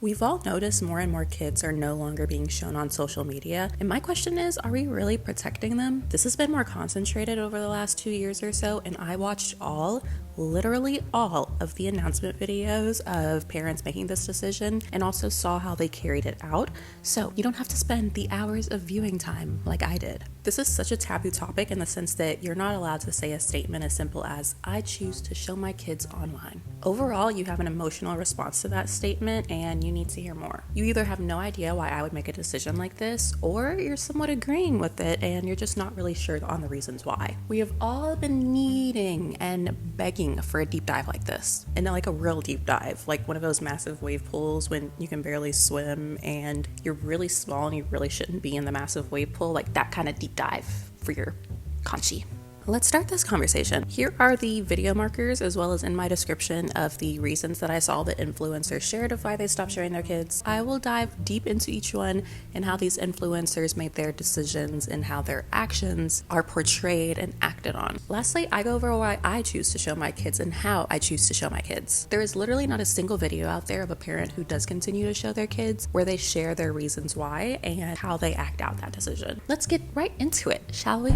We've all noticed more and more kids are no longer being shown on social media, and my question is, are we really protecting them? This has been more concentrated over the last 2 years or so, and I watched literally all of the announcement videos of parents making this decision and also saw how they carried it out, so you don't have to spend the hours of viewing time like I did. This is such a taboo topic in the sense that you're not allowed to say a statement as simple as, I choose to show my kids online. Overall, you have an emotional response to that statement and you need to hear more. You either have no idea why I would make a decision like this, or you're somewhat agreeing with it and you're just not really sure on the reasons why. We have all been needing and begging for a deep dive like this, and like a real deep dive, like one of those massive wave pools when you can barely swim and you're really small and you really shouldn't be in the massive wave pool, like that kind of deep dive for your conchi. Let's start this conversation. Here are the video markers as well as in my description of the reasons that I saw the influencers shared of why they stopped sharing their kids. I will dive deep into each one and how these influencers made their decisions and how their actions are portrayed and acted on. Lastly, I go over why I choose to show my kids and how I choose to show my kids. There is literally not a single video out there of a parent who does continue to show their kids where they share their reasons why and how they act out that decision. Let's get right into it, shall we?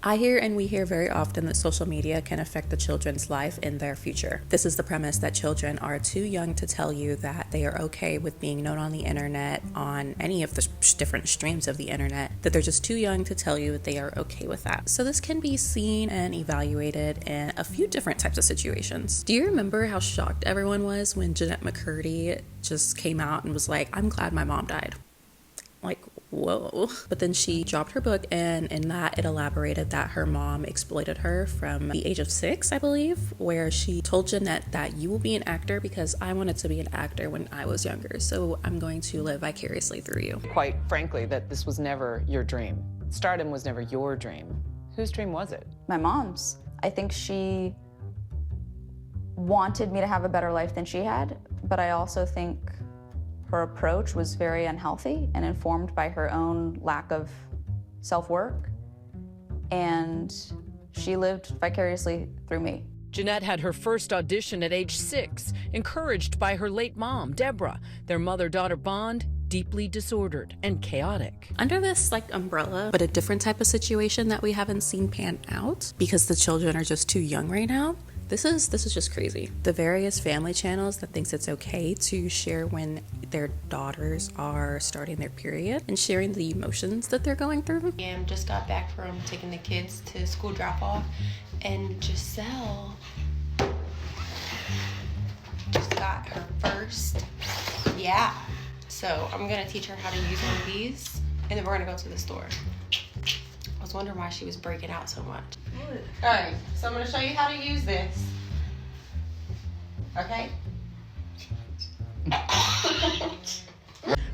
I hear and we hear very often that social media can affect the children's life and their future. This is the premise that children are too young to tell you that they are okay with being known on the internet, on any of the different streams of the internet, that they're just too young to tell you that they are okay with that. So this can be seen and evaluated in a few different types of situations. Do you remember how shocked everyone was when Jeanette McCurdy just came out and was like, I'm glad my mom died? Like, whoa. But then she dropped her book, and in that it elaborated that her mom exploited her from the age of 6, I believe, where she told Jeanette that you will be an actor because I wanted to be an actor when I was younger, so I'm going to live vicariously through you. Quite frankly, that this was never your dream. Stardom was never your dream. Whose dream was it? My mom's. I think she wanted me to have a better life than she had, but I also think her approach was very unhealthy and informed by her own lack of self-work, and she lived vicariously through me. Jeanette had her first audition at age 6, encouraged by her late mom, Deborah. Their mother-daughter bond, deeply disordered and chaotic. Under this umbrella, but a different type of situation that we haven't seen pan out because the children are just too young right now, This is just crazy. The various family channels that thinks it's okay to share when their daughters are starting their period and sharing the emotions that they're going through. Just got back from taking the kids to school drop off, and Giselle just got her first. Yeah. So I'm gonna teach her how to use one of these, and then we're gonna go to the store. I was wondering why she was breaking out so much. Alright, so I'm going to show you how to use this. Okay?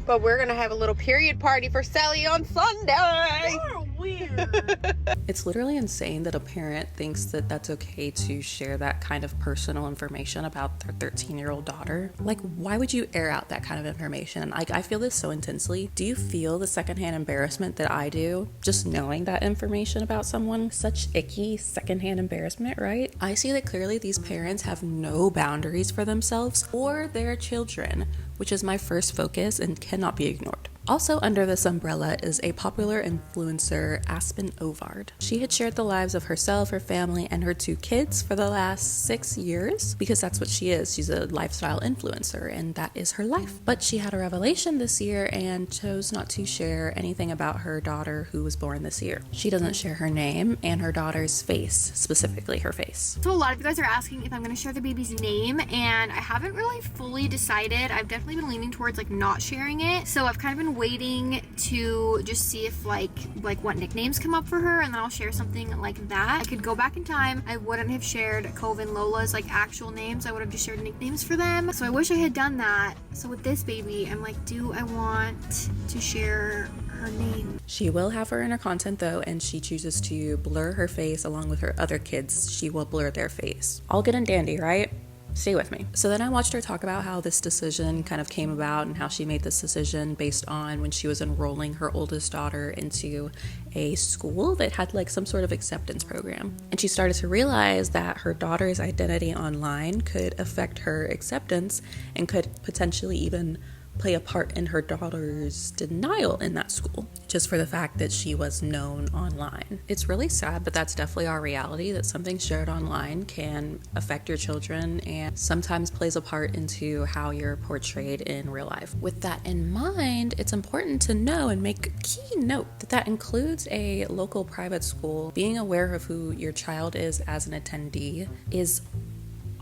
But we're going to have a little period party for Sally on Sunday. You're weird. It's literally insane that a parent thinks that that's okay to share that kind of personal information about their 13-year-old daughter. Like, why would you air out that kind of information? Like, I feel this so intensely. Do you feel the secondhand embarrassment that I do just knowing that information about someone? Such icky secondhand embarrassment, right? I see that clearly these parents have no boundaries for themselves or their children, which is my first focus and cannot be ignored. Also under this umbrella is a popular influencer, Aspen Ovard. She had shared the lives of herself, her family, and her 2 kids for the last 6 years, because that's what she is. She's a lifestyle influencer, and that is her life. But she had a revelation this year and chose not to share anything about her daughter who was born this year. She doesn't share her name and her daughter's face, specifically her face. So a lot of you guys are asking if I'm going to share the baby's name, and I haven't really fully decided. I've definitely been leaning towards not sharing it, so I've kind of been waiting to just see if like what nicknames come up for her, and then I'll share something like that. I could go back in time. I wouldn't have shared Cove and Lola's actual names. I would have just shared nicknames for them. So I wish I had done that. So with this baby, I'm like, do I want to share her name? She will have her in her content though, and she chooses to blur her face along with her other kids. She will blur their face. All good and dandy, right? Stay with me. So then I watched her talk about how this decision kind of came about and how she made this decision based on when she was enrolling her oldest daughter into a school that had like some sort of acceptance program. And she started to realize that her daughter's identity online could affect her acceptance and could potentially even play a part in her daughter's denial in that school, just for the fact that she was known online. It's really sad, but that's definitely our reality, that something shared online can affect your children and sometimes plays a part into how you're portrayed in real life. With that in mind, it's important to know and make a key note that that includes a local private school. Being aware of who your child is as an attendee is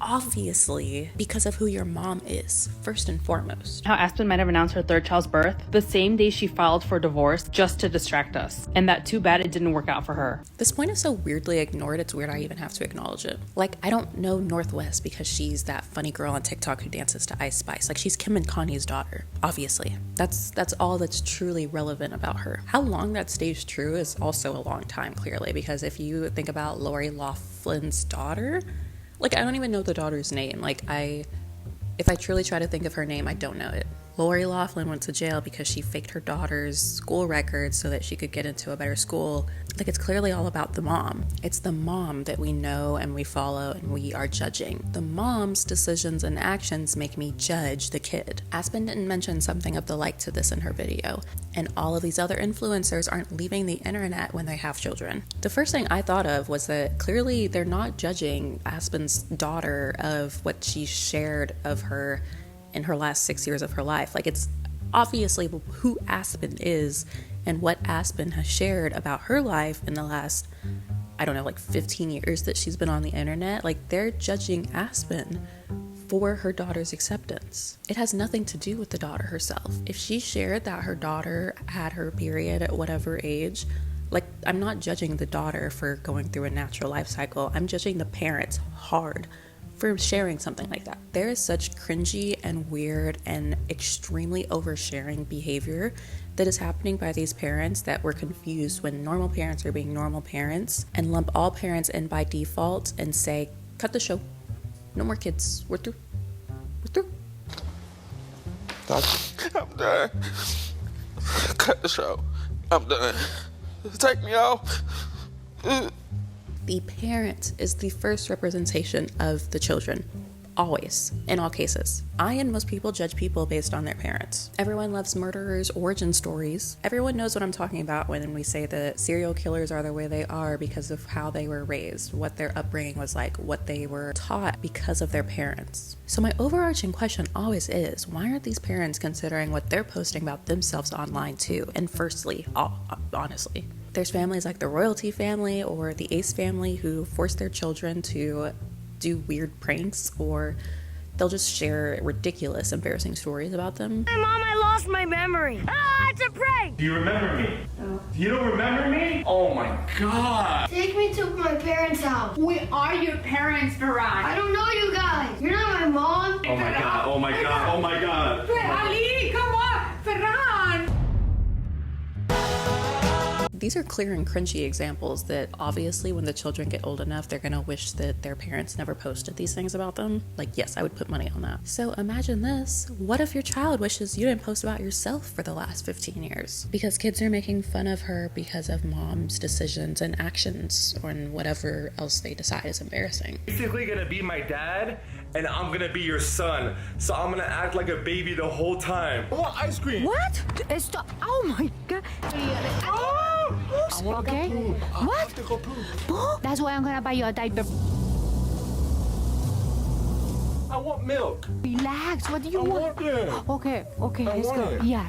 obviously because of who your mom is, first and foremost. How Aspen might have announced her third child's birth the same day she filed for divorce just to distract us. And that too bad it didn't work out for her. This point is so weirdly ignored, it's weird I even have to acknowledge it. Like, I don't know Northwest because she's that funny girl on TikTok who dances to Ice Spice. Like, she's Kim and Kanye's daughter, obviously. That's all that's truly relevant about her. How long that stays true is also a long time, clearly, because if you think about Lori Loughlin's daughter, like, I don't even know the daughter's name. Like, if I truly try to think of her name, I don't know it. Lori Loughlin went to jail because she faked her daughter's school records so that she could get into a better school. Like, it's clearly all about the mom. It's the mom that we know and we follow and we are judging. The mom's decisions and actions make me judge the kid. Aspen didn't mention something of the like to this in her video, and all of these other influencers aren't leaving the internet when they have children. The first thing I thought of was that clearly they're not judging Aspen's daughter of what she shared of her in her last 6 years of her life. Like, it's obviously who Aspen is and what Aspen has shared about her life in the last, I don't know, like 15 years that she's been on the internet. Like, they're judging Aspen for her daughter's acceptance. It has nothing to do with the daughter herself. If she shared that her daughter had her period at whatever age, like, I'm not judging the daughter for going through a natural life cycle. I'm judging the parents hard for sharing something like that. There is such cringy and weird and extremely oversharing behavior that is happening by these parents that we're confused when normal parents are being normal parents and lump all parents in by default and say, cut the show. No more kids. We're through. We're through. I'm done. Cut the show. I'm done. Take me off. The parent is the first representation of the children. Always, in all cases. I and most people judge people based on their parents. Everyone loves murderers' origin stories. Everyone knows what I'm talking about when we say that serial killers are the way they are because of how they were raised, what their upbringing was like, what they were taught because of their parents. So my overarching question always is, why aren't these parents considering what they're posting about themselves online too? And firstly, honestly, there's families like the Royalty family or the Ace family who force their children to do weird pranks, or they'll just share ridiculous, embarrassing stories about them. Hey, Mom, I lost my memory. Ah, it's a prank! Do you remember me? No. You don't remember me? Oh my God! Take me to my parents' house. We are your parents, Farhan. I don't know you guys. You're not my mom. Oh my God, oh my God, oh my God. Ali, come on, Farhan! These are clear and cringy examples that obviously when the children get old enough, they're gonna wish that their parents never posted these things about them. Like, yes, I would put money on that. So imagine this. What if your child wishes you didn't post about yourself for the last 15 years? Because kids are making fun of her because of mom's decisions and actions or whatever else they decide is embarrassing. Basically gonna be my dad, and I'm gonna be your son. So I'm gonna act like a baby the whole time. I want ice cream. What? Stop. Oh my God. Oh! I want Okay. to go poo. I What? have to go poo. That's why I'm gonna buy you a diaper. I want milk. Relax. What do you I want it. Okay, I let's want go. it. Yeah.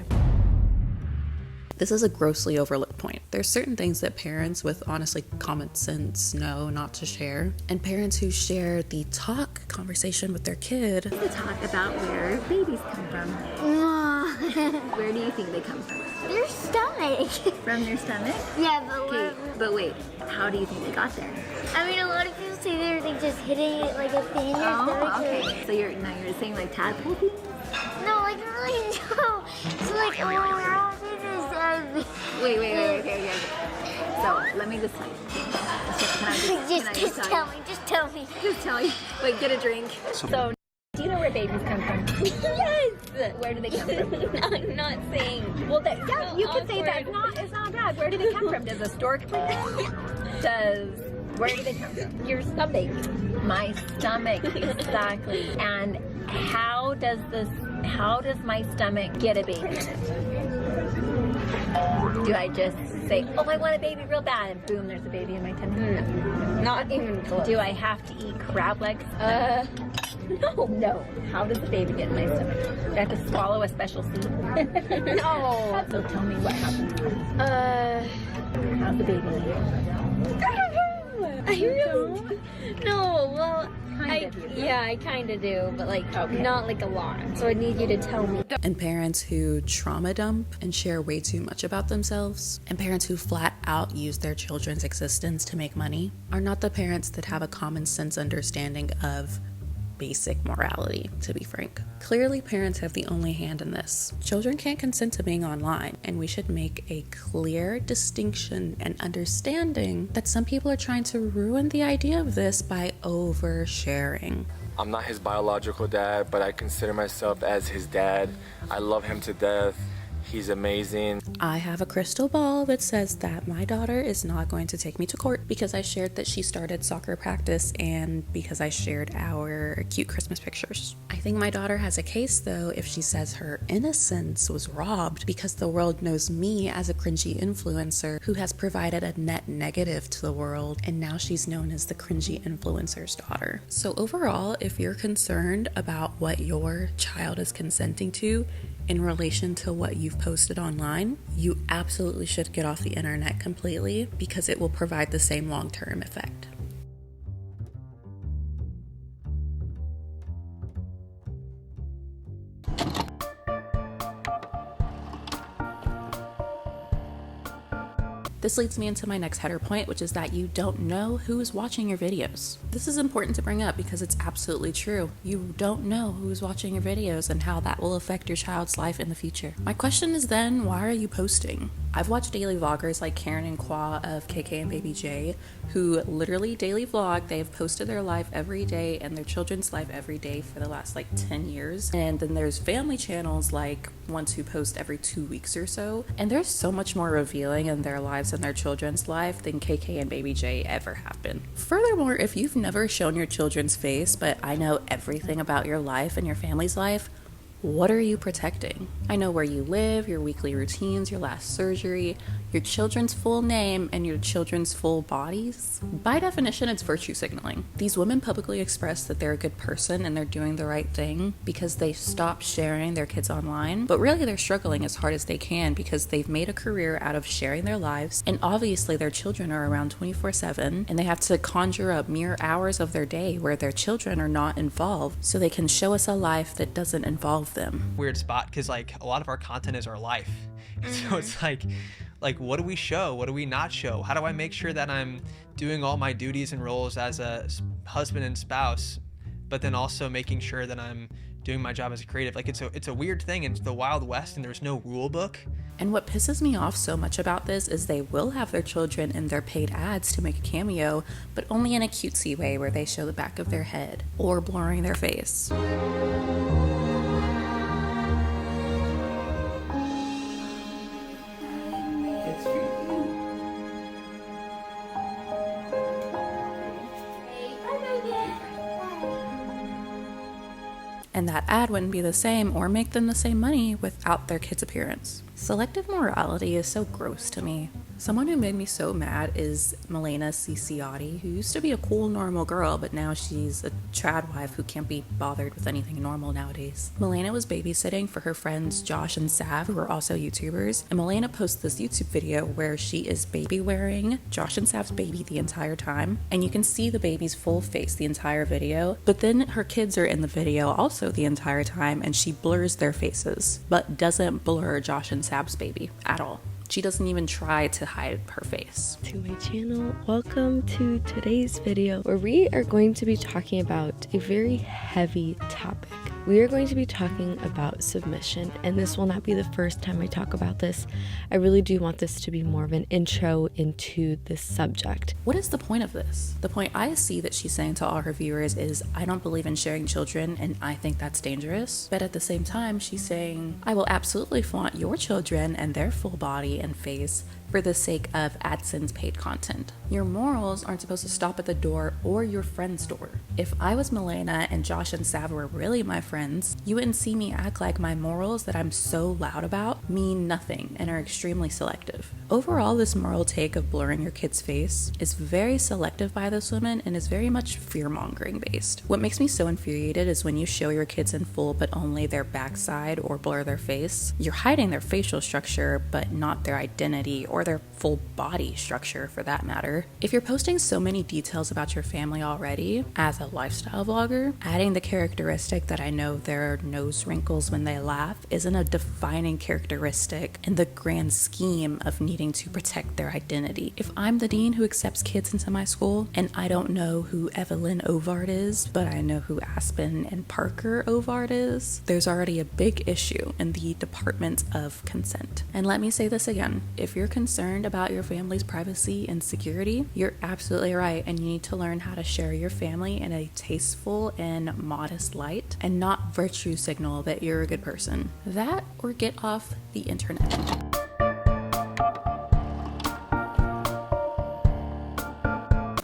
This is a grossly overlooked point. There's certain things that parents with honestly common sense know not to share. And parents who share the talk conversation with their kid. To talk about where babies come from. Where do you think they come from? Their stomach. From their stomach? Yeah, but Okay, but wait, how do you think they got there? I mean, a lot of people say they're just hitting it like a thing in their stomach. Okay. So you're saying like tadpole people? No, like really no. So like, oh, we're all doing this. Wait, okay. So let me just tell you. Just tell me. Just tell me. Just tell you. Wait, get a drink. So do you know where babies come from? Yes. Where do they come from? I'm not saying. Well, yeah, you can say that. It's not bad. Where do they come from? Does a stork? Where do they come from? Your stomach. My stomach, exactly. And how does my stomach get a baby? Do I just say, oh, I want a baby real bad, and boom, there's a baby in my tummy? Not even close. Do I have to eat crab legs? No. How does the baby get in my stomach? Do I have to swallow a special seed? No. So tell me what happens. How's the baby made? I really no. Well, I kind of do, but like not like a lot. So I need you to tell me. And parents who trauma dump and share way too much about themselves, and parents who flat out use their children's existence to make money, are not the parents that have a common sense understanding of basic morality, to be frank. Clearly, parents have the only hand in this. Children can't consent to being online, and we should make a clear distinction and understanding that some people are trying to ruin the idea of this by oversharing. I'm not his biological dad, but I consider myself as his dad. I love him to death. He's amazing. I have a crystal ball that says that my daughter is not going to take me to court because I shared that she started soccer practice and because I shared our cute Christmas pictures. I think my daughter has a case though if she says her innocence was robbed because the world knows me as a cringy influencer who has provided a net negative to the world, and now she's known as the cringy influencer's daughter. So overall, if you're concerned about what your child is consenting to in relation to what you've posted online, you absolutely should get off the internet completely because it will provide the same long-term effect. This leads me into my next header point, which is that you don't know who is watching your videos. This is important to bring up because it's absolutely true. You don't know who is watching your videos and how that will affect your child's life in the future. My question is then, why are you posting? I've watched daily vloggers like Karen and Kwa of KK and Baby J, who literally daily vlog. They've posted their life every day and their children's life every day for the last 10 years. And then there's family channels like ones who post every 2 weeks or so. And there's so much more revealing in their lives and their children's life than KK and Baby J ever have been. Furthermore, if you've never shown your children's face, but I know everything about your life and your family's life, what are you protecting? I know where you live, your weekly routines, your last surgery, your children's full name, and your children's full bodies. By definition, it's virtue signaling. These women publicly express that they're a good person and they're doing the right thing because they stopped sharing their kids online, but really they're struggling as hard as they can because they've made a career out of sharing their lives, and obviously their children are around 24/7, and they have to conjure up mere hours of their day where their children are not involved so they can show us a life that doesn't involve them. Weird spot because a lot of our content is our life. So it's like what do we show? What do we not show? How do I make sure that I'm doing all my duties and roles as a husband and spouse, but then also making sure that I'm doing my job as a creative? It's a weird thing. It's the Wild West and there's no rule book. And what pisses me off so much about this is they will have their children in their paid ads to make a cameo, but only in a cutesy way where they show the back of their head or blurring their face. And that ad wouldn't be the same or make them the same money without their kid's appearance. Selective morality is so gross to me. Someone who made me so mad is Milena Ciciotti, who used to be a cool, normal girl, but now she's a trad wife who can't be bothered with anything normal nowadays. Milena was babysitting for her friends Josh and Sav, who are also YouTubers, and Milena posts this YouTube video where she is baby wearing Josh and Sav's baby the entire time, and you can see the baby's full face the entire video, but then her kids are in the video also the entire time, and she blurs their faces, but doesn't blur Josh and Sav's baby at all. She doesn't even try to hide her face. To my channel, welcome to today's video where we are going to be talking about a very heavy topic. We are going to be talking about submission, and this will not be the first time I talk about this. I really do want this to be more of an intro into this subject. What is the point of this? The point I see that she's saying to all her viewers is, I don't believe in sharing children and I think that's dangerous. But at the same time, she's saying, I will absolutely flaunt your children and their full body and face for the sake of AdSense paid content. Your morals aren't supposed to stop at the door or your friend's door. If I was Milena and Josh and Sav were really my friends, you wouldn't see me act like my morals that I'm so loud about mean nothing and are extremely selective. Overall, this moral take of blurring your kid's face is very selective by this woman and is very much fear-mongering based. What makes me so infuriated is when you show your kids in full but only their backside or blur their face. You're hiding their facial structure but not their identity or their full body structure for that matter. If you're posting so many details about your family already as a lifestyle vlogger, adding the characteristic that I know their nose wrinkles when they laugh isn't a defining characteristic in the grand scheme of needing to protect their identity. If I'm the dean who accepts kids into my school and I don't know who Evelyn Ovard is, but I know who Aspen and Parker Ovard is, there's already a big issue in the Department of Consent. And let me say this again, if you're concerned about your family's privacy and security, you're absolutely right, and you need to learn how to share your family in a tasteful and modest light and not virtue signal that you're a good person. That or get off the internet.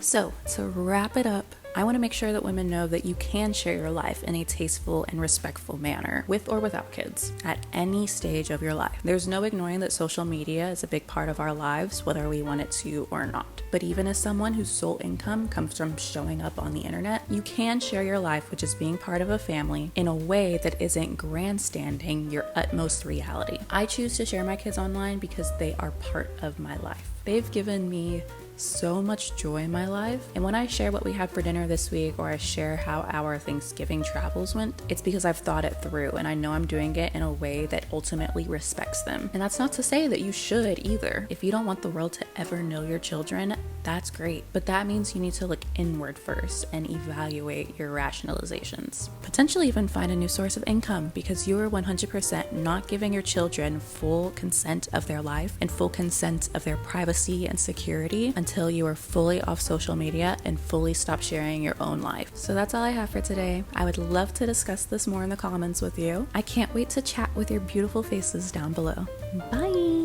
So, to wrap it up, I want to make sure that women know that you can share your life in a tasteful and respectful manner, with or without kids, at any stage of your life. There's no ignoring that social media is a big part of our lives, whether we want it to or not. But even as someone whose sole income comes from showing up on the internet, you can share your life with just being part of a family in a way that isn't grandstanding your utmost reality. I choose to share my kids online because they are part of my life. They've given me so much joy in my life, and when I share what we had for dinner this week or I share how our Thanksgiving travels went, it's because I've thought it through and I know I'm doing it in a way that ultimately respects them. And that's not to say that you should either. If you don't want the world to ever know your children, that's great, but that means you need to look inward first and evaluate your rationalizations. Potentially even find a new source of income because you are 100% not giving your children full consent of their life and full consent of their privacy and security until you are fully off social media and fully stop sharing your own life. So that's all I have for today. I would love to discuss this more in the comments with you. I can't wait to chat with your beautiful faces down below. Bye!